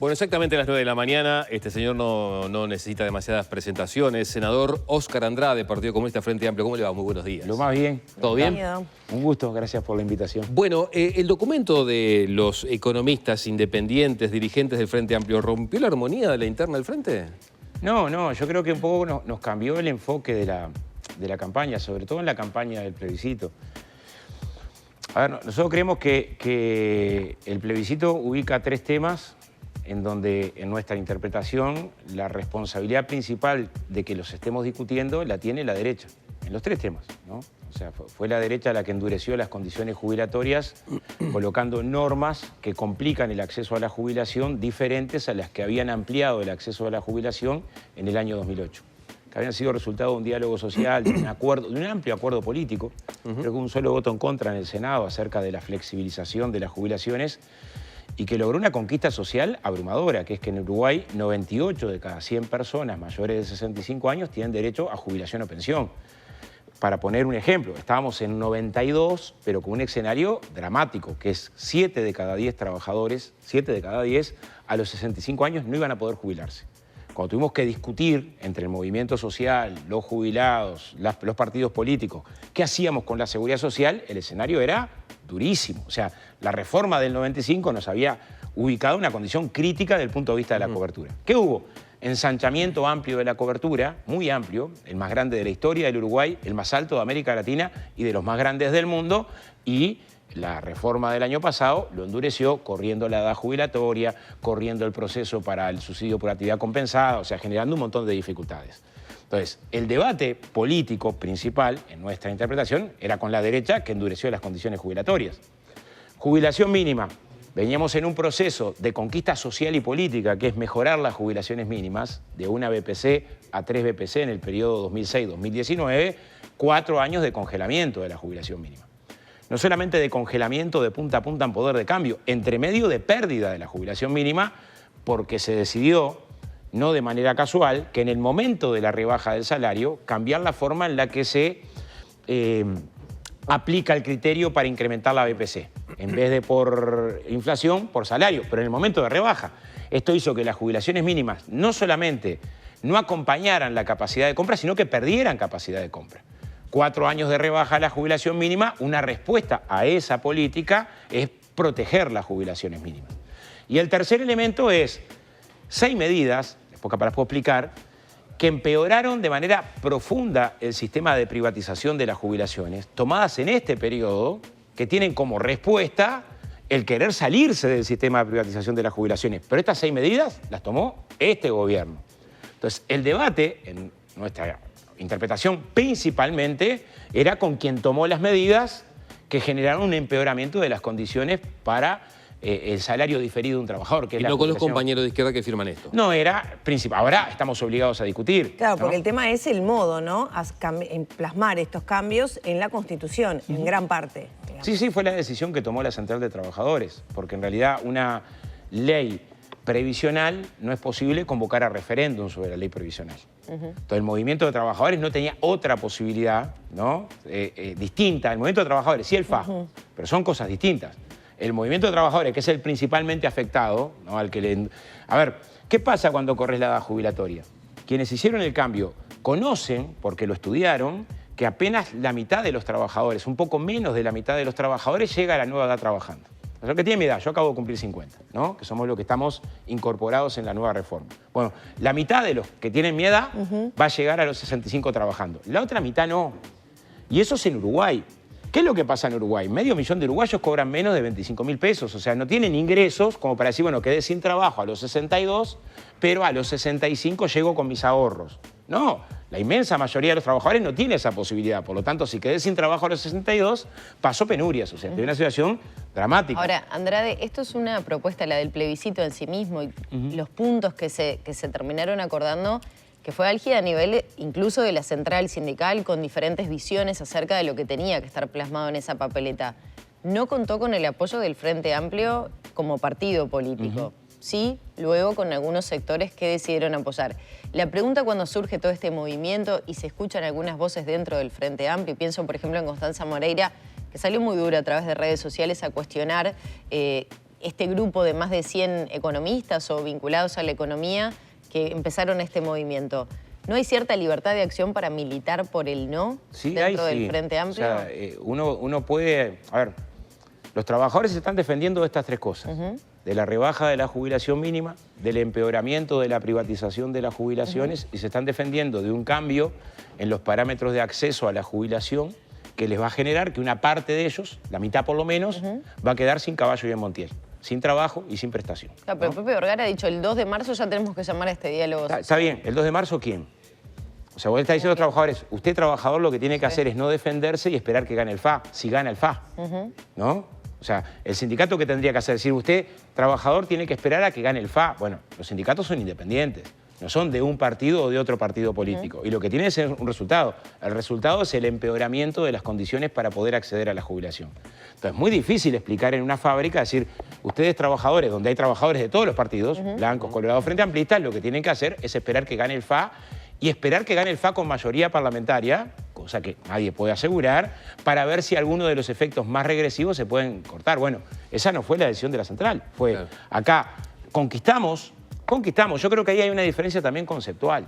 Bueno, exactamente a las 9 de la mañana, este señor no necesita demasiadas presentaciones. Senador Óscar Andrade, Partido Comunista Frente Amplio, ¿cómo le va? Muy buenos días. Lo más bien. ¿Todo bien? Un gusto, gracias por la invitación. Bueno, el documento de los economistas independientes, dirigentes del Frente Amplio, ¿rompió la armonía de la interna del Frente? No, yo creo que un poco nos cambió el enfoque de la campaña, sobre todo en la campaña del plebiscito. A ver, nosotros creemos que el plebiscito ubica tres temas en donde, en nuestra interpretación, la responsabilidad principal de que los estemos discutiendo la tiene la derecha, en los tres temas, ¿no? O sea, fue la derecha la que endureció las condiciones jubilatorias, colocando normas que complican el acceso a la jubilación diferentes a las que habían ampliado el acceso a la jubilación en el año 2008, que habían sido resultado de un diálogo social, de un amplio acuerdo político, creo que un solo voto en contra en el Senado acerca de la flexibilización de las jubilaciones, y que logró una conquista social abrumadora, que es que en Uruguay 98 de cada 100 personas mayores de 65 años tienen derecho a jubilación o pensión. Para poner un ejemplo, estábamos en 92, pero con un escenario dramático, que es 7 de cada 10 trabajadores, 7 de cada 10 a los 65 años no iban a poder jubilarse. Cuando tuvimos que discutir entre el movimiento social, los jubilados, los partidos políticos, qué hacíamos con la seguridad social, el escenario era durísimo. O sea, la reforma del 95 nos había ubicado en una condición crítica desde el punto de vista de la cobertura. ¿Qué hubo? Ensanchamiento amplio de la cobertura, muy amplio, el más grande de la historia del Uruguay, el más alto de América Latina y de los más grandes del mundo, y la reforma del año pasado lo endureció corriendo la edad jubilatoria, corriendo el proceso para el subsidio por actividad compensada, o sea, generando un montón de dificultades. Entonces, el debate político principal, en nuestra interpretación, era con la derecha, que endureció las condiciones jubilatorias. Jubilación mínima. Veníamos en un proceso de conquista social y política, que es mejorar las jubilaciones mínimas de una BPC a 3 BPC en el periodo 2006-2019, 4 años de congelamiento de la jubilación mínima. No solamente de congelamiento de punta a punta en poder de cambio, entre medio de pérdida de la jubilación mínima, porque se decidió, no de manera casual, que en el momento de la rebaja del salario, cambiar la forma en la que se aplica el criterio para incrementar la BPC. En vez de por inflación, por salario, pero en el momento de rebaja. Esto hizo que las jubilaciones mínimas no solamente no acompañaran la capacidad de compra, sino que perdieran capacidad de compra. 4 años de rebaja a la jubilación mínima, una respuesta a esa política es proteger las jubilaciones mínimas. Y el tercer elemento es 6 medidas, después para puedo explicar, que empeoraron de manera profunda el sistema de privatización de las jubilaciones, tomadas en este periodo, que tienen como respuesta el querer salirse del sistema de privatización de las jubilaciones. Pero estas 6 medidas las tomó este gobierno. Entonces, el debate, en nuestra interpretación principalmente, era con quien tomó las medidas que generaron un empeoramiento de las condiciones para el salario diferido de un trabajador. Que y no con los compañeros de izquierda que firman esto. No era principal. Ahora estamos obligados a discutir. Claro, ¿no? porque el tema es el modo, ¿no? En plasmar estos cambios en la Constitución, en gran parte. Digamos. Sí, fue la decisión que tomó la Central de Trabajadores, porque en realidad una ley previsional no es posible convocar a referéndum sobre la ley previsional. Entonces el movimiento de trabajadores no tenía otra posibilidad, ¿no? Distinta. El movimiento de trabajadores, sí el FA, pero son cosas distintas. El movimiento de trabajadores, que es el principalmente afectado, ¿no? A ver, ¿qué pasa cuando corres la edad jubilatoria? Quienes hicieron el cambio conocen, porque lo estudiaron, que apenas la mitad de los trabajadores, un poco menos de la mitad de los trabajadores, llega a la nueva edad trabajando. O sea, que tiene mi edad, yo acabo de cumplir 50, ¿no? Que somos los que estamos incorporados en la nueva reforma. Bueno, la mitad de los que tienen mi edad va a llegar a los 65 trabajando. La otra mitad no. Y eso es en Uruguay. ¿Qué es lo que pasa en Uruguay? 500.000 de uruguayos cobran menos de 25.000 pesos. O sea, no tienen ingresos como para decir, bueno, quedé sin trabajo a los 62, pero a los 65 llego con mis ahorros. No, la inmensa mayoría de los trabajadores no tiene esa posibilidad. Por lo tanto, si quedé sin trabajo a los 62, pasó penurias. O sea, tiene una situación dramática. Ahora, Andrade, esto es una propuesta, la del plebiscito en sí mismo, y los puntos que se terminaron acordando, que fue álgida a nivel incluso de la central sindical, con diferentes visiones acerca de lo que tenía que estar plasmado en esa papeleta. No contó con el apoyo del Frente Amplio como partido político. Sí, luego con algunos sectores que decidieron apoyar. La pregunta cuando surge todo este movimiento y se escuchan algunas voces dentro del Frente Amplio, pienso por ejemplo en Constanza Moreira, que salió muy dura a través de redes sociales a cuestionar este grupo de más de 100 economistas o vinculados a la economía que empezaron este movimiento, ¿no hay cierta libertad de acción para militar por el no dentro del Frente Amplio? O sea, uno puede... A ver, los trabajadores se están defendiendo de estas tres cosas. De la rebaja de la jubilación mínima, del empeoramiento de la privatización de las jubilaciones y se están defendiendo de un cambio en los parámetros de acceso a la jubilación que les va a generar que una parte de ellos, la mitad por lo menos, va a quedar sin caballo y en Montiel, sin trabajo y sin prestación. Claro, pero Pepe Vergara ha dicho el 2 de marzo ya tenemos que llamar a este diálogo. Está bien, el 2 de marzo ¿quién? O sea, vos le estás diciendo a los trabajadores, usted trabajador lo que tiene que hacer es no defenderse y esperar que gane el FA, si gana el FA, ¿no? O sea, el sindicato que tendría que hacer, decir, usted, trabajador, tiene que esperar a que gane el FA. Bueno, los sindicatos son independientes, no son de un partido o de otro partido político. Y lo que tiene es un resultado. El resultado es el empeoramiento de las condiciones para poder acceder a la jubilación. Entonces, es muy difícil explicar en una fábrica, decir, ustedes trabajadores, donde hay trabajadores de todos los partidos, blancos, colorados, frente amplistas, lo que tienen que hacer es esperar que gane el FA y esperar que gane el FA con mayoría parlamentaria, cosa que nadie puede asegurar, para ver si alguno de los efectos más regresivos se pueden cortar. Bueno, esa no fue la decisión de la central, fue acá conquistamos, yo creo que ahí hay una diferencia también conceptual.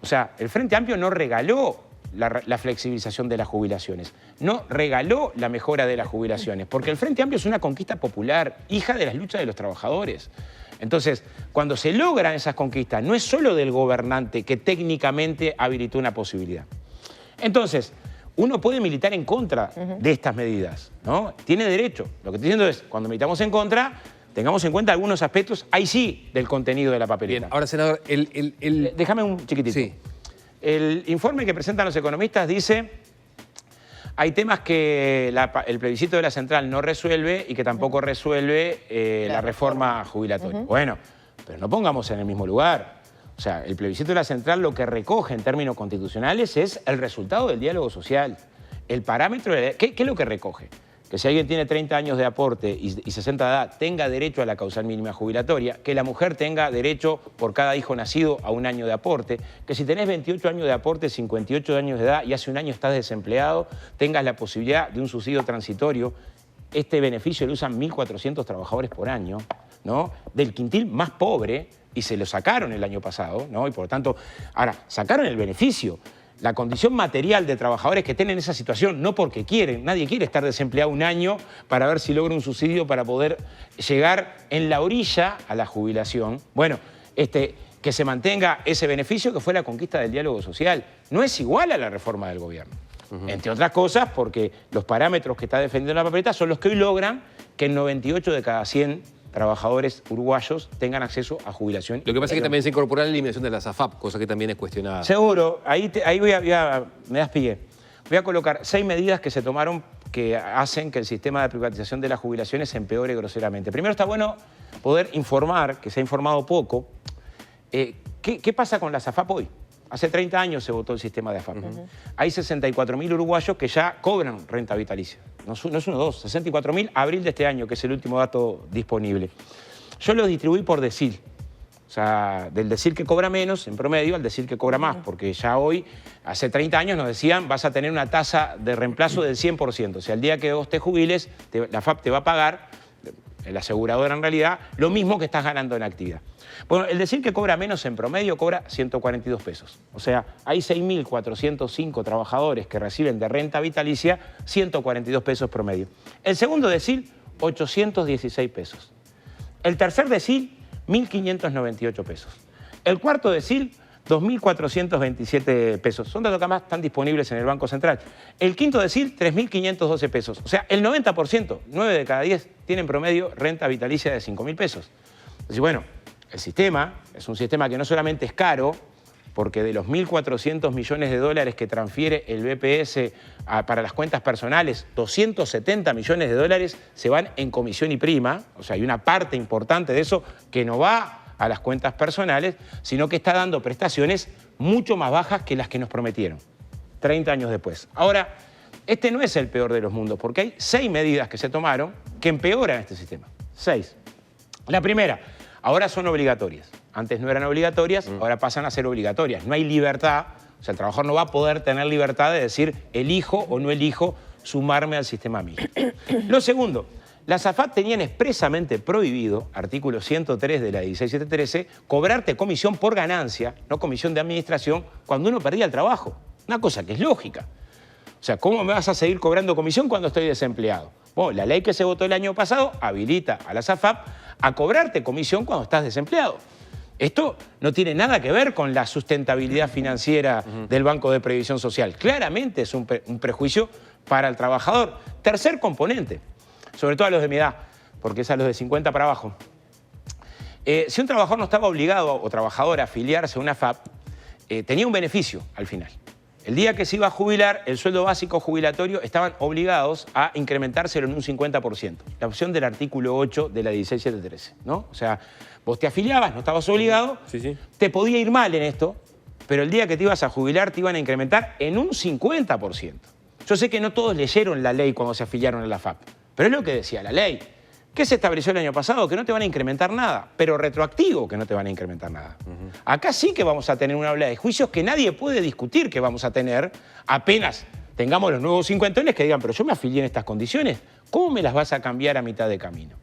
O sea, el Frente Amplio no regaló la flexibilización de las jubilaciones, no regaló la mejora de las jubilaciones, porque el Frente Amplio es una conquista popular, hija de las luchas de los trabajadores. Entonces, cuando se logran esas conquistas, no es solo del gobernante que técnicamente habilitó una posibilidad. Entonces, uno puede militar en contra de estas medidas, ¿no? Tiene derecho. Lo que estoy diciendo es, cuando militamos en contra, tengamos en cuenta algunos aspectos, ahí sí, del contenido de la papeleta. Bien, ahora, senador, Déjame un chiquitito. Sí. El informe que presentan los economistas dice... Hay temas que el plebiscito de la central no resuelve y que tampoco resuelve la reforma jubilatoria. Bueno, pero no pongamos en el mismo lugar. O sea, el plebiscito de la central lo que recoge en términos constitucionales es el resultado del diálogo social. El parámetro, ¿qué es lo que recoge? Que si alguien tiene 30 años de aporte y 60 de edad, tenga derecho a la causal mínima jubilatoria, que la mujer tenga derecho por cada hijo nacido a 1 año de aporte, que si tenés 28 años de aporte, 58 años de edad y hace 1 año estás desempleado, tengas la posibilidad de un subsidio transitorio. Este beneficio lo usan 1.400 trabajadores por año, ¿no? Del quintil más pobre, y se lo sacaron el año pasado, ¿no? Y por lo tanto, ahora, sacaron el beneficio. La condición material de trabajadores que estén en esa situación, no porque quieren, nadie quiere estar desempleado 1 año para ver si logra un subsidio para poder llegar en la orilla a la jubilación. Bueno, que se mantenga ese beneficio que fue la conquista del diálogo social. No es igual a la reforma del gobierno. Entre otras cosas, porque los parámetros que está defendiendo la papeleta son los que hoy logran que el 98 de cada 100 trabajadores uruguayos tengan acceso a jubilación. Lo que pasa es que también se incorporó la eliminación de las AFAP, cosa que también es cuestionada. Seguro, ahí me das pie. Voy a colocar 6 medidas que se tomaron que hacen que el sistema de privatización de las jubilaciones se empeore groseramente. Primero, está bueno poder informar, que se ha informado poco, ¿qué pasa con las AFAP hoy? Hace 30 años se votó el sistema de AFAP. Hay 64.000 uruguayos que ya cobran renta vitalicia. No es 1 o 2, 64.000 abril de este año, que es el último dato disponible. Yo los distribuí por decil. O sea, del decil que cobra menos en promedio al decil que cobra más, porque ya hoy, hace 30 años nos decían, vas a tener una tasa de reemplazo del 100%. O sea, el día que vos te jubiles, la AFAP te va a pagar, el asegurador en realidad, lo mismo que estás ganando en actividad. Bueno, el decir que cobra menos en promedio cobra 142 pesos. O sea, hay 6.405 trabajadores que reciben de renta vitalicia 142 pesos promedio. El segundo decil, 816 pesos. El tercer decil, 1.598 pesos. El cuarto decil, 2.427 pesos. Son datos que además están disponibles en el Banco Central. El quinto decil, 3.512 pesos. O sea, el 90%, 9 de cada 10, tienen promedio renta vitalicia de 5.000 pesos. Entonces, bueno, el sistema es un sistema que no solamente es caro, porque de los 1.400 millones de dólares que transfiere el BPS para las cuentas personales, 270 millones de dólares se van en comisión y prima, o sea, hay una parte importante de eso que no va a las cuentas personales, sino que está dando prestaciones mucho más bajas que las que nos prometieron, 30 años después. Ahora, este no es el peor de los mundos, porque hay 6 medidas que se tomaron que empeoran este sistema. 6. La primera, ahora son obligatorias. Antes no eran obligatorias, ahora pasan a ser obligatorias. No hay libertad, o sea, el trabajador no va a poder tener libertad de decir elijo o no elijo sumarme al sistema mixto. Lo segundo, Las AFAP tenían expresamente prohibido, artículo 103 de la 16713, cobrarte comisión por ganancia, no comisión de administración, cuando uno perdía el trabajo. Una cosa que es lógica. O sea, ¿cómo me vas a seguir cobrando comisión cuando estoy desempleado? Bueno, la ley que se votó el año pasado habilita a las AFAP a cobrarte comisión cuando estás desempleado. Esto no tiene nada que ver con la sustentabilidad financiera del Banco de Previsión Social. Claramente es un prejuicio para el trabajador. Tercer componente, sobre todo a los de mi edad, porque es a los de 50 para abajo. Si un trabajador no estaba obligado o trabajador a afiliarse a una AFAP, tenía un beneficio al final. El día que se iba a jubilar, el sueldo básico jubilatorio estaban obligados a incrementárselo en un 50%. La opción del artículo 8 de la 16713, ¿no? O sea, vos te afiliabas, no estabas obligado, te podía ir mal en esto, pero el día que te ibas a jubilar te iban a incrementar en un 50%. Yo sé que no todos leyeron la ley cuando se afiliaron a la AFAP, pero es lo que decía la ley. ¿Qué se estableció el año pasado? Que no te van a incrementar nada, pero retroactivo que no te van a incrementar nada. Acá sí que vamos a tener una ola de juicios que nadie puede discutir que vamos a tener apenas tengamos los nuevos cincuentones que digan, pero yo me afilié en estas condiciones, ¿cómo me las vas a cambiar a mitad de camino?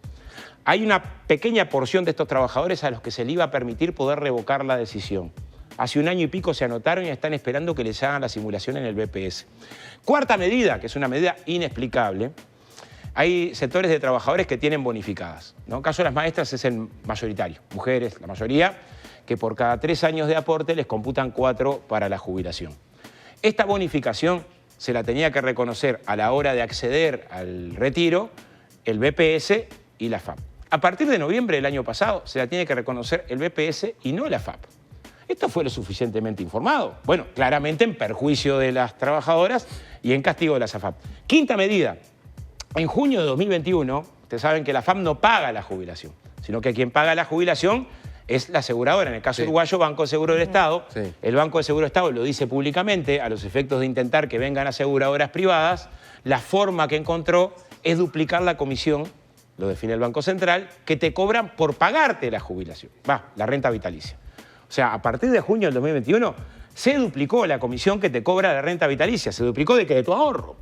Hay una pequeña porción de estos trabajadores a los que se le iba a permitir poder revocar la decisión. Hace 1 año y pico se anotaron y están esperando que les hagan la simulación en el BPS. Cuarta medida, que es una medida inexplicable. Hay sectores de trabajadores que tienen bonificadas, ¿no? El caso de las maestras es el mayoritario, mujeres, la mayoría, que por cada 3 años de aporte les computan 4 para la jubilación. Esta bonificación se la tenía que reconocer a la hora de acceder al retiro el BPS y la AFAP. A partir de noviembre del año pasado se la tiene que reconocer el BPS y no la AFAP. ¿Esto fue lo suficientemente informado? Bueno, claramente en perjuicio de las trabajadoras y en castigo de las AFAP. Quinta medida. En junio de 2021, ustedes saben que la AFAP no paga la jubilación, sino que quien paga la jubilación es la aseguradora. En el caso uruguayo, Banco de Seguro del Estado. El Banco de Seguro del Estado lo dice públicamente a los efectos de intentar que vengan aseguradoras privadas. La forma que encontró es duplicar la comisión, lo define el Banco Central, que te cobran por pagarte la jubilación, la renta vitalicia. O sea, a partir de junio del 2021 se duplicó la comisión que te cobra la renta vitalicia, se duplicó de tu ahorro.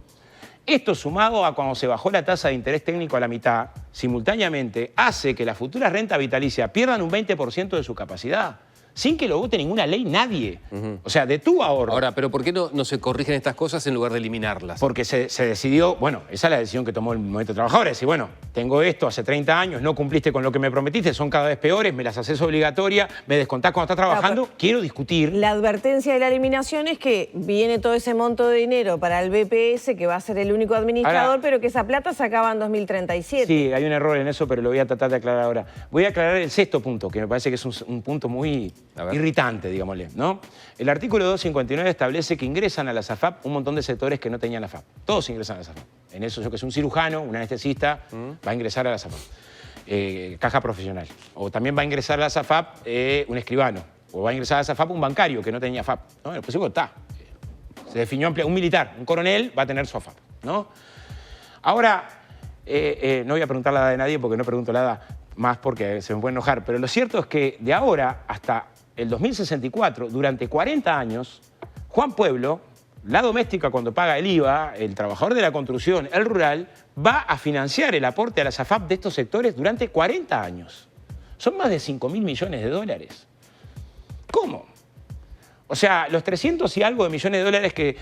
Esto sumado a cuando se bajó la tasa de interés técnico a la mitad, simultáneamente hace que las futuras rentas vitalicias pierdan un 20% de su capacidad, sin que lo vote ninguna ley nadie. O sea, de tu ahorro. Ahora, ¿pero por qué no se corrigen estas cosas en lugar de eliminarlas? Porque se decidió, bueno, esa es la decisión que tomó el movimiento de trabajadores, decir, bueno, tengo esto hace 30 años, no cumpliste con lo que me prometiste, son cada vez peores, me las haces obligatorias, me descontás cuando estás trabajando, quiero discutir. La advertencia de la eliminación es que viene todo ese monto de dinero para el BPS, que va a ser el único administrador, ahora, pero que esa plata se acaba en 2037. Sí, hay un error en eso, pero lo voy a tratar de aclarar ahora. Voy a aclarar el sexto punto, que me parece que es un punto muy irritante, digámosle, ¿no? El artículo 259 establece que ingresan a las AFAP un montón de sectores que no tenían AFAP. Todos ingresan a las AFAP. En eso yo que soy un cirujano, un anestesista, va a ingresar a las AFAP. Caja profesional. O también va a ingresar a las AFAP un escribano. O va a ingresar a las AFAP un bancario que no tenía AFAP. ¿No? Pues está. Se definió un militar, un coronel va a tener su AFAP, ¿no? Ahora, no voy a preguntar la edad de nadie porque no pregunto la edad más porque se me puede enojar, pero lo cierto es que de ahora hasta el 2064, durante 40 años, Juan Pueblo, la doméstica cuando paga el IVA, el trabajador de la construcción, el rural, va a financiar el aporte a las AFAP de estos sectores durante 40 años. Son más de 5.000 millones de dólares. ¿Cómo? O sea, los 300 y algo de millones de dólares que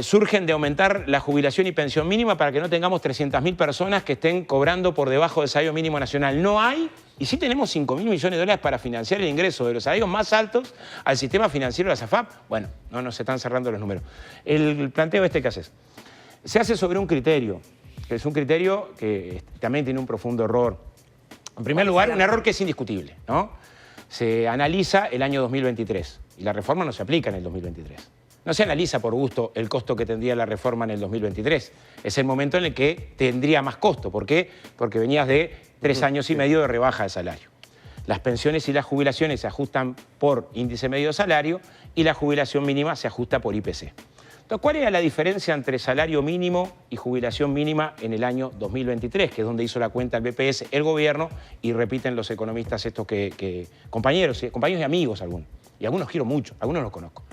surgen de aumentar la jubilación y pensión mínima para que no tengamos 300.000 personas que estén cobrando por debajo del salario mínimo nacional. No hay, y sí tenemos 5.000 millones de dólares para financiar el ingreso de los salarios más altos al sistema financiero de las AFAP. Bueno, no se están cerrando los números. El planteo que haces se hace sobre un criterio, que es un criterio que también tiene un profundo error. En primer lugar, un error que es indiscutible, ¿no? Se analiza el año 2023 y la reforma no se aplica en el 2023. No se analiza por gusto el costo que tendría la reforma en el 2023. Es el momento en el que tendría más costo. ¿Por qué? Porque venías de 3 años y medio de rebaja de salario. Las pensiones y las jubilaciones se ajustan por índice medio de salario y la jubilación mínima se ajusta por IPC. Entonces, ¿cuál era la diferencia entre salario mínimo y jubilación mínima en el año 2023, que es donde hizo la cuenta el BPS, el gobierno, y repiten los economistas estos compañeros y amigos algunos, y algunos quiero mucho, algunos los conozco.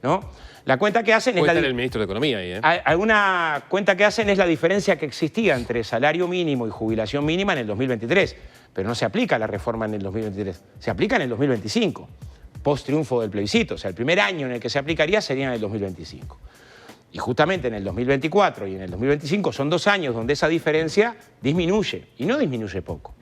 ¿no? La cuenta que hacen es Puede estar el ministro de Economía ahí, ¿eh? Alguna cuenta que hacen es la diferencia que existía entre salario mínimo y jubilación mínima en el 2023, pero no se aplica la reforma en el 2023, se aplica en el 2025, post triunfo del plebiscito, o sea, el primer año en el que se aplicaría sería en el 2025. Y justamente en el 2024 y en el 2025 son 2 años donde esa diferencia disminuye, y no disminuye poco.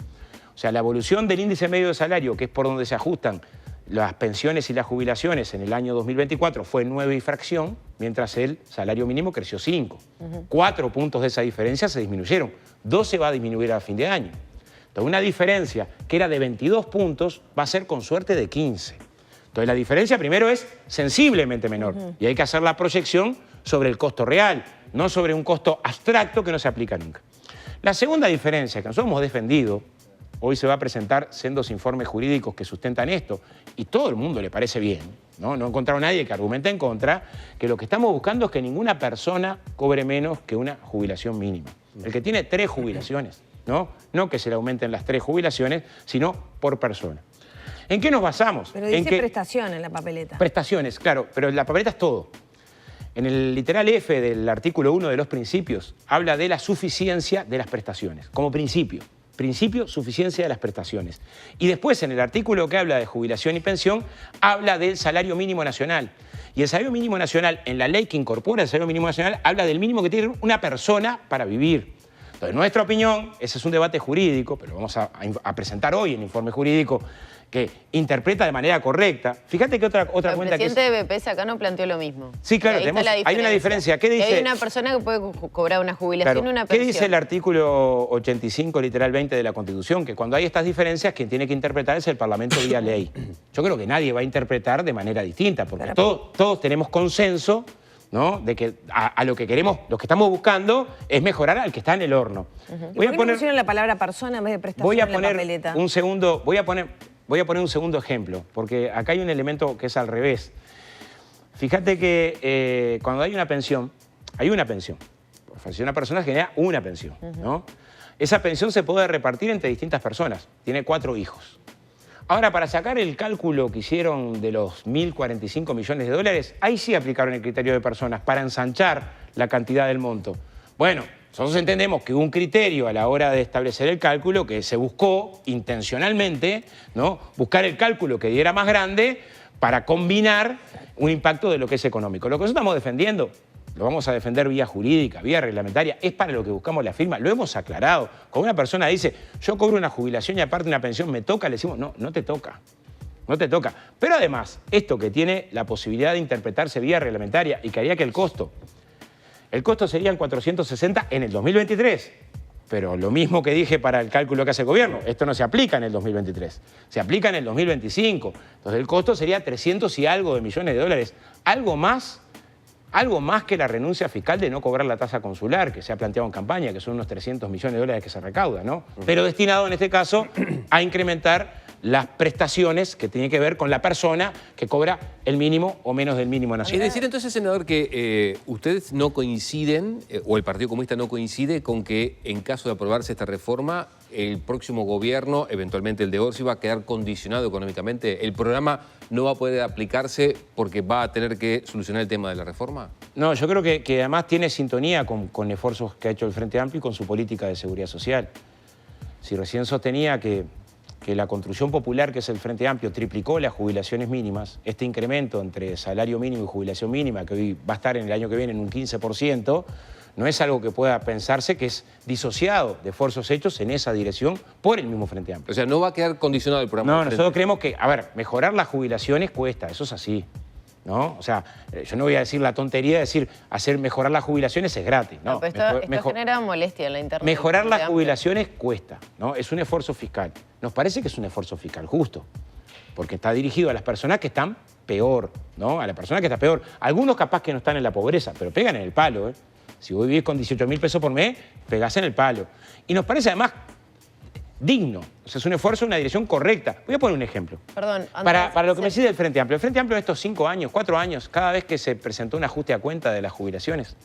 O sea, la evolución del índice medio de salario, que es por donde se ajustan las pensiones y las jubilaciones en el año 2024, fue 9 y fracción, mientras el salario mínimo creció 5. 4 puntos de esa diferencia se disminuyeron, 2 se va a disminuir a fin de año. Entonces, una diferencia que era de 22 puntos va a ser con suerte de 15. Entonces, la diferencia primero es sensiblemente menor y hay que hacer la proyección sobre el costo real, no sobre un costo abstracto que no se aplica nunca. La segunda diferencia que nosotros hemos defendido, hoy se va a presentar sendos informes jurídicos que sustentan esto y todo el mundo le parece bien, ¿no? No he encontrado a nadie que argumente en contra, que lo que estamos buscando es que ninguna persona cobre menos que una jubilación mínima. El que tiene 3 jubilaciones, ¿no? No que se le aumenten las 3 jubilaciones, sino por persona. ¿En qué nos basamos? Pero dice prestación en la papeleta. Prestaciones, claro, pero la papeleta es todo. En el literal F del artículo 1 de los principios habla de la suficiencia de las prestaciones, como principio. Principio, suficiencia de las prestaciones. Y después, en el artículo que habla de jubilación y pensión, habla del salario mínimo nacional. Y el salario mínimo nacional, en la ley que incorpora el salario mínimo nacional, habla del mínimo que tiene una persona para vivir. Entonces, en nuestra opinión, ese es un debate jurídico, pero lo vamos a presentar hoy en informe jurídico que interpreta de manera correcta. Fíjate que otra cuenta que... El presidente de BPS acá no planteó lo mismo. Sí, claro, hay una diferencia. ¿Qué dice? Hay una persona que puede cobrar una jubilación y una pensión. ¿Qué dice el artículo 85, literal 20 de la Constitución? Que cuando hay estas diferencias, quien tiene que interpretar es el Parlamento vía ley. Yo creo que nadie va a interpretar de manera distinta, porque todos tenemos consenso, ¿no? De que a lo que queremos, lo que estamos buscando es mejorar al que está en el horno. Voy a poner la palabra persona en vez de prestación en la papeleta. Voy a poner un segundo ejemplo, porque acá hay un elemento que es al revés. Fíjate que cuando hay una pensión, por fallecer una persona genera una pensión, ¿no? Esa pensión se puede repartir entre distintas personas, tiene 4 hijos. Ahora, para sacar el cálculo que hicieron de los 1.045 millones de dólares, ahí sí aplicaron el criterio de personas para ensanchar la cantidad del monto. Bueno, nosotros entendemos que hubo un criterio a la hora de establecer el cálculo que se buscó intencionalmente, ¿no? Buscar el cálculo que diera más grande para combinar un impacto de lo que es económico. Lo que nosotros estamos defendiendo, lo vamos a defender vía jurídica, vía reglamentaria, es para lo que buscamos la firma, lo hemos aclarado. Cuando una persona dice, yo cobro una jubilación y aparte una pensión, ¿me toca? Le decimos, no, no te toca. No te toca. Pero además, esto que tiene la posibilidad de interpretarse vía reglamentaria y que haría que el costo serían 460 en el 2023. Pero lo mismo que dije para el cálculo que hace el gobierno, esto no se aplica en el 2023, se aplica en el 2025. Entonces el costo sería 300 y algo de millones de dólares. Algo más que la renuncia fiscal de no cobrar la tasa consular que se ha planteado en campaña, que son unos 300 millones de dólares que se recaudan, ¿no? Pero destinado en este caso a incrementar las prestaciones que tienen que ver con la persona que cobra el mínimo o menos del mínimo nacional. Es decir, entonces, senador, que ustedes no coinciden, o el Partido Comunista no coincide con que en caso de aprobarse esta reforma, el próximo gobierno, eventualmente el de Orsi, va a quedar condicionado económicamente. ¿El programa no va a poder aplicarse porque va a tener que solucionar el tema de la reforma? No, yo creo que además tiene sintonía con esfuerzos que ha hecho el Frente Amplio y con su política de seguridad social. Si recién sostenía que la construcción popular que es el Frente Amplio triplicó las jubilaciones mínimas, este incremento entre salario mínimo y jubilación mínima, que hoy va a estar en el año que viene en un 15%, no es algo que pueda pensarse que es disociado de esfuerzos hechos en esa dirección por el mismo Frente Amplio. O sea, no va a quedar condicionado el programa. No, nosotros creemos que, mejorar las jubilaciones cuesta, eso es así, ¿no? O sea, yo no voy a decir la tontería de decir mejorar las jubilaciones es gratis, ¿no? Pero esto genera molestia en la internet. Mejorar las jubilaciones cuesta, ¿no? Es un esfuerzo fiscal. Nos parece que es un esfuerzo fiscal justo, porque está dirigido a las personas que están peor, ¿no? A la persona que está peor. Algunos capaz que no están en la pobreza, pero pegan en el palo, ¿eh? Si vos vivís con 18.000 pesos por mes, pegás en el palo. Y nos parece además digno. O sea, es un esfuerzo en una dirección correcta. Voy a poner un ejemplo. Perdón, para lo que me decide el Frente Amplio. El Frente Amplio en estos 5 años, 4 años, cada vez que se presentó un ajuste a cuenta de las jubilaciones,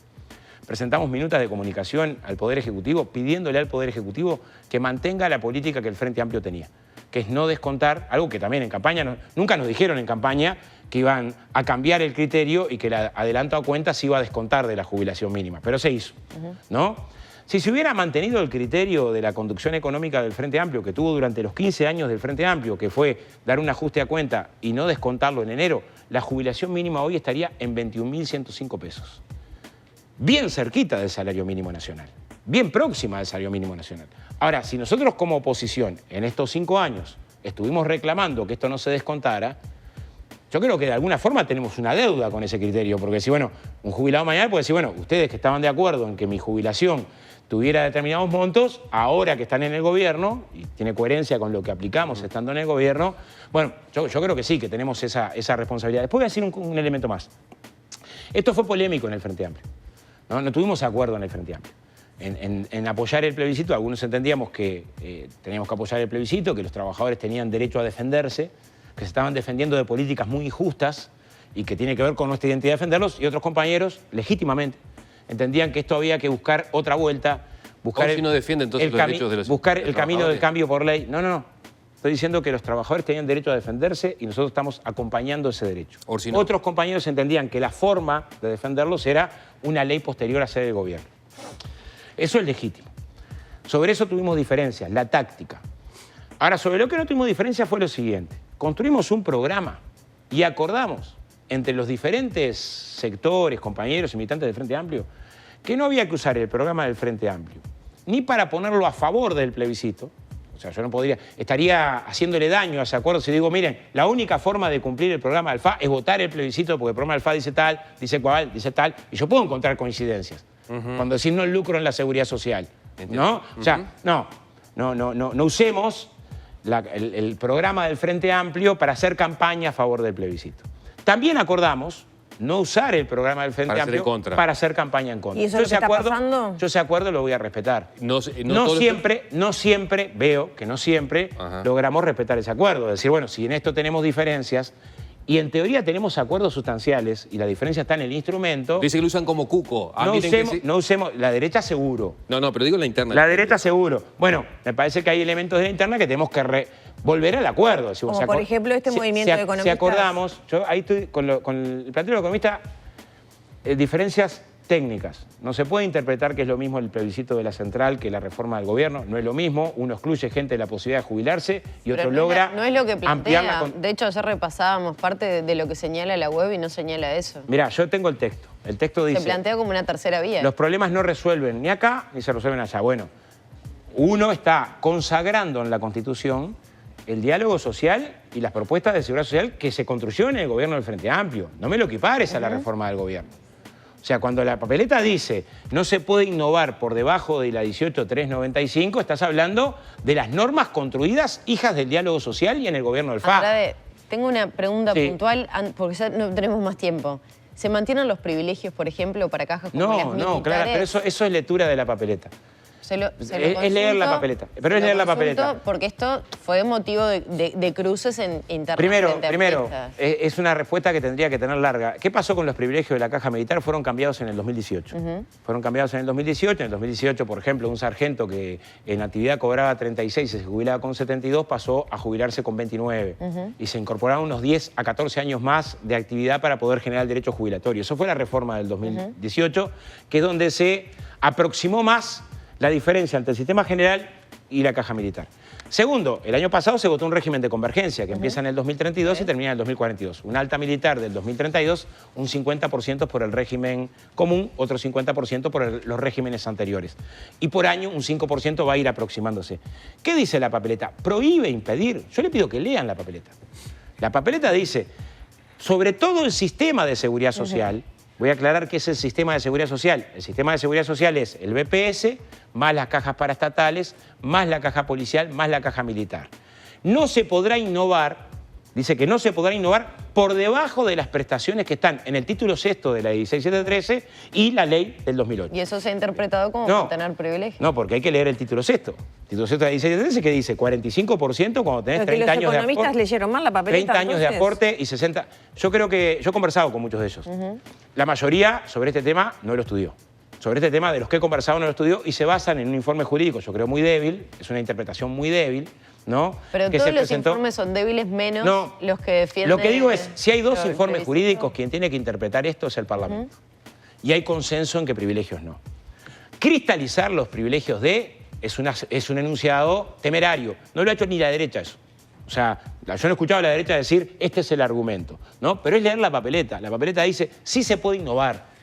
presentamos minutas de comunicación al Poder Ejecutivo pidiéndole al Poder Ejecutivo que mantenga la política que el Frente Amplio tenía, que es no descontar, algo que también en campaña, nunca nos dijeron en campaña que iban a cambiar el criterio y que el adelanto a cuenta se iba a descontar de la jubilación mínima, pero se hizo, ¿no? Si se hubiera mantenido el criterio de la conducción económica del Frente Amplio que tuvo durante los 15 años del Frente Amplio, que fue dar un ajuste a cuenta y no descontarlo en enero, la jubilación mínima hoy estaría en 21.105 pesos. Bien cerquita del salario mínimo nacional, bien próxima del salario mínimo nacional. Ahora, si nosotros como oposición en estos 5 años estuvimos reclamando que esto no se descontara, yo creo que de alguna forma tenemos una deuda con ese criterio, porque si, bueno, un jubilado mañana puede decir, bueno, ustedes que estaban de acuerdo en que mi jubilación tuviera determinados montos, ahora que están en el gobierno, y tiene coherencia con lo que aplicamos estando en el gobierno, bueno, yo creo que sí, que tenemos esa responsabilidad. Después voy a decir un elemento más. Esto fue polémico en el Frente Amplio, ¿no? No tuvimos acuerdo en el Frente Amplio. En apoyar el plebiscito, algunos entendíamos que teníamos que apoyar el plebiscito, que los trabajadores tenían derecho a defenderse, que se estaban defendiendo de políticas muy injustas y que tiene que ver con nuestra identidad defenderlos, y otros compañeros, legítimamente, entendían que esto había que buscar otra vuelta, buscar si no defiende entonces los derechos de los buscar el camino del cambio por ley. No. Estoy diciendo que los trabajadores tenían derecho a defenderse y nosotros estamos acompañando ese derecho. Si no. Otros compañeros entendían que la forma de defenderlos era una ley posterior a ser el gobierno. Eso es legítimo. Sobre eso tuvimos diferencias, la táctica. Ahora, sobre lo que no tuvimos diferencia fue lo siguiente. Construimos un programa y acordamos entre los diferentes sectores, compañeros y militantes del Frente Amplio, que no había que usar el programa del Frente Amplio ni para ponerlo a favor del plebiscito. O sea, yo no podría, estaría haciéndole daño a ese acuerdo si digo, miren, la única forma de cumplir el programa del FA es votar el plebiscito porque el programa del FA dice tal, dice cual, dice tal, y yo puedo encontrar coincidencias. Cuando decís no lucro en la seguridad social, ¿no? O sea, no usemos el programa del Frente Amplio para hacer campaña a favor del plebiscito. También acordamos no usar el programa del Frente Amplio para hacer campaña en contra. ¿Y eso es lo que está pasando? Yo ese acuerdo lo voy a respetar. No siempre, veo que no siempre logramos respetar ese acuerdo. Es decir, bueno, si en esto tenemos diferencias y en teoría tenemos acuerdos sustanciales y la diferencia está en el instrumento... Dice que lo usan como cuco. No usemos, la derecha seguro. No, pero digo la interna. La derecha seguro. Bueno, me parece que hay elementos de la interna que tenemos que volver al acuerdo. Como por ejemplo este movimiento de economistas. Si acordamos, yo ahí estoy con el planteo de economista, diferencias técnicas. No se puede interpretar que es lo mismo el plebiscito de la central que la reforma del gobierno. No es lo mismo. Uno excluye gente de la posibilidad de jubilarse y otro logra no es lo que plantea. De hecho, ayer repasábamos parte de lo que señala la web y no señala eso. Mirá, yo tengo el texto. El texto dice... Se plantea como una tercera vía. Los problemas no resuelven ni acá ni se resuelven allá. Bueno, uno está consagrando en la Constitución el diálogo social y las propuestas de seguridad social que se construyeron en el gobierno del Frente Amplio. No me lo equipares a la reforma del gobierno. O sea, cuando la papeleta dice no se puede innovar por debajo de la 18.395, estás hablando de las normas construidas hijas del diálogo social y en el gobierno del FA. Ahora, tengo una pregunta puntual, porque ya no tenemos más tiempo. ¿Se mantienen los privilegios, por ejemplo, para cajas como las militares? No, claro, pero eso es lectura de la papeleta. Es leer la papeleta. Pero es leer la papeleta. Porque esto fue motivo de cruces en internet. Primero, es una respuesta que tendría que tener larga. ¿Qué pasó con los privilegios de la caja militar? Fueron cambiados en el 2018. Fueron cambiados en el 2018. En el 2018, por ejemplo, un sargento que en actividad cobraba 36 y se jubilaba con 72 pasó a jubilarse con 29. Y se incorporaron unos 10 a 14 años más de actividad para poder generar el derecho jubilatorio. Eso fue la reforma del 2018, que es donde se aproximó más la diferencia entre el sistema general y la caja militar. Segundo, el año pasado se votó un régimen de convergencia que empieza en el 2032 y termina en el 2042. Una alta militar del 2032, un 50% por el régimen común, otro 50% por los regímenes anteriores. Y por año un 5% va a ir aproximándose. ¿Qué dice la papeleta? Prohíbe impedir. Yo le pido que lean la papeleta. La papeleta dice, sobre todo el sistema de seguridad social, voy a aclarar qué es el sistema de seguridad social. El sistema de seguridad social es el BPS, más las cajas paraestatales, más la caja policial, más la caja militar. No se podrá innovar, dice que no se podrá innovar por debajo de las prestaciones que están en el título sexto de la 16713 y la ley del 2008. ¿Y eso se ha interpretado como tener privilegios? No, porque hay que leer el título sexto. El título sexto de la 16713 que dice 45% cuando tenés 30 años de aporte. Los economistas leyeron mal la papeleta. 30 años de aporte y 60... Yo he conversado con muchos de ellos. La mayoría sobre este tema no lo estudió. Sobre este tema de los que he conversado no lo estudió y se basan en un informe jurídico, yo creo muy débil, es una interpretación muy débil, ¿no? Pero que todos se los presentó. informes son débiles menos No. los que defienden... Lo que digo es, si hay dos el informes plebiscito. jurídicos, quien tiene que interpretar esto es el Parlamento. Y hay consenso en que privilegios no. Cristalizar los privilegios es un enunciado temerario. No lo ha hecho ni la derecha eso. O sea, yo no he escuchado a la derecha decir, este es el argumento, ¿no? Pero es leer la papeleta. La papeleta dice, sí se puede innovar.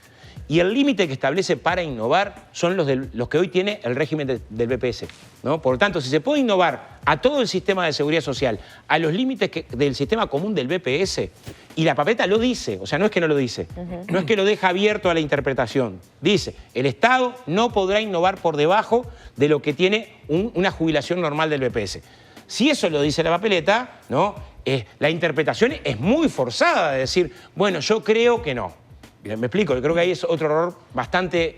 Y el límite que establece para innovar son los que hoy tiene el régimen del BPS, ¿no? Por lo tanto, si se puede innovar a todo el sistema de seguridad social, a los límites del sistema común del BPS, y la papeleta lo dice, o sea, no es que no lo dice, no es que lo deja abierto a la interpretación. Dice, el Estado no podrá innovar por debajo de lo que tiene una jubilación normal del BPS. Si eso lo dice la papeleta, ¿no? La interpretación es muy forzada de decir, bueno, yo creo que no. Bien, me explico, yo creo que ahí es otro error bastante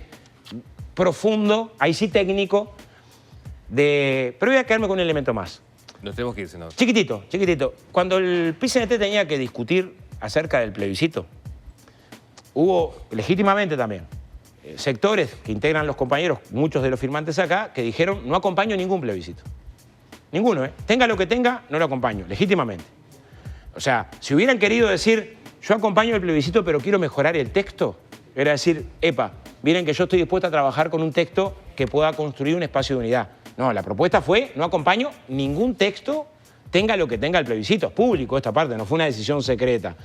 profundo, ahí sí técnico, pero voy a quedarme con un elemento más. Nos tenemos que ir, senador. Chiquitito, chiquitito. Cuando el PCNT tenía que discutir acerca del plebiscito, hubo, legítimamente también, sectores que integran los compañeros, muchos de los firmantes acá, que dijeron, no acompaño ningún plebiscito. Ninguno, ¿eh? Tenga lo que tenga, no lo acompaño, legítimamente. O sea, si hubieran querido decir, yo acompaño el plebiscito, pero quiero mejorar el texto, era decir, epa, miren que yo estoy dispuesto a trabajar con un texto que pueda construir un espacio de unidad. No, la propuesta fue, no acompaño ningún texto, tenga lo que tenga el plebiscito. Es público esta parte, no fue una decisión secreta.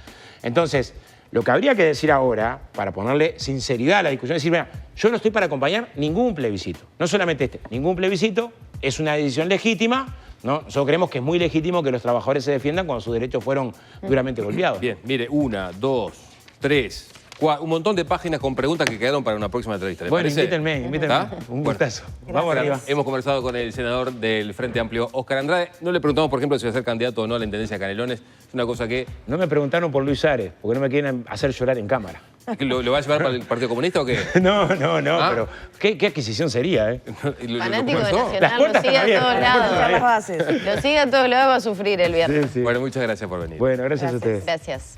Entonces, lo que habría que decir ahora, para ponerle sinceridad a la discusión, es decir, mira, yo no estoy para acompañar ningún plebiscito. No solamente este, ningún plebiscito, es una decisión legítima, ¿no? Nosotros creemos que es muy legítimo que los trabajadores se defiendan cuando sus derechos fueron duramente golpeados. Bien, mire, 1, 2, 3, 4, un montón de páginas con preguntas que quedaron para una próxima entrevista. ¿Le Bueno, parece? invítenme. ¿Está? Un gustazo. Vamos Oscar, arriba. hemos conversado con el senador del Frente Amplio, Oscar Andrade. No le preguntamos, por ejemplo, si va a ser candidato o no a la Intendencia de Canelones. Es una cosa que... No me preguntaron por Luis Ares, porque no me quieren hacer llorar en cámara. ¿Lo va a llevar para el Partido Comunista o qué? No, ¿Ah? pero ¿qué adquisición sería, eh? Fanático de conversó? Las Nacional, lo puertas sigue a están todos abiertas, Ya las lados. bases. Lo sigue a todos lados, va a sufrir el viernes. Sí. Bueno, muchas gracias por venir. Bueno, gracias a ustedes. Gracias.